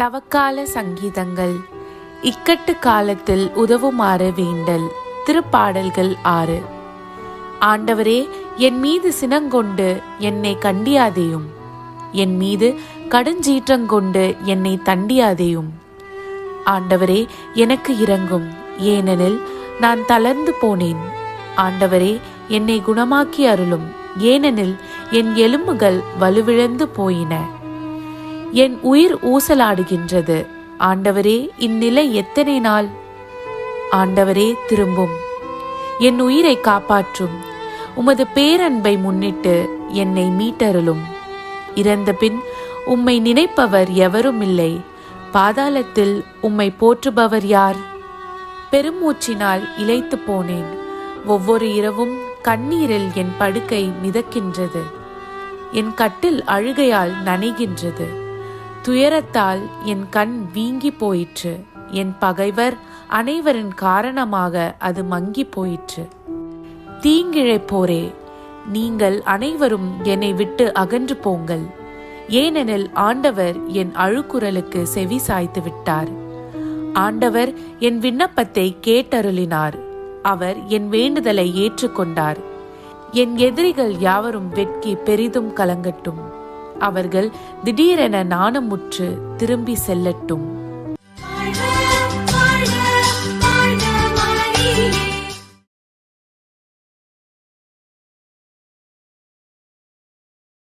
தவக்கால சங்கீதங்கள். இக்கட்டு காலத்தில் உதவுமாறு வேண்டல். திருப்பாடல்கள் 6. ஆண்டவரே, என் மீது சினங்கொண்டு என்னை கண்டியாதேயும். என் மீது கடுஞ்சீற்றங்கொண்டு என்னை தண்டியாதேயும். ஆண்டவரே, எனக்கு இரங்கும், ஏனெனில் நான் தளர்ந்து போனேன். ஆண்டவரே, என்னை குணமாக்கி அருளும், ஏனெனில் என் எலும்புகள் வலுவிழந்து போயின. என் உயிர் ஊசலாடுகின்றது. ஆண்டவரே, இந்நிலை எத்தனை நாள்? ஆண்டவரே, திரும்பும், என் உயிரை காப்பாற்றும். உமது பேரன்பை முன்னிட்டு என்னை மீட்டருளும். இறந்த பின் உம்மை நினைப்பவர் எவரும் இல்லை. பாதாளத்தில் உம்மை போற்றுபவர் யார்? பெருமூச்சினால் இளைத்து போனேன். ஒவ்வொரு இரவும் கண்ணீரில் என் படுக்கை மிதக்கின்றது. என் கட்டில் அழுகையால் நனைகின்றது. துயரத்தால் என் கண் வீங்கி போயிற்று. என் பகைவர் அனைவரின் காரணமாக அது மங்கி போயிற்று. தீங்கிழைப்போரே, நீங்கள் அனைவரும் என்னை விட்டு அகன்று போங்கள். ஏனெனில் ஆண்டவர் என் அழுக்குரலுக்கு செவி சாய்த்து விட்டார். ஆண்டவர் என் விண்ணப்பத்தை கேட்டருளினார். அவர் என் வேண்டுதலை ஏற்றுக்கொண்டார். என் எதிரிகள் யாவரும் வெட்கி பெரிதும் கலங்கட்டும். அவர்கள் திடீரென நாணமுற்று திரும்பி செல்லட்டும்.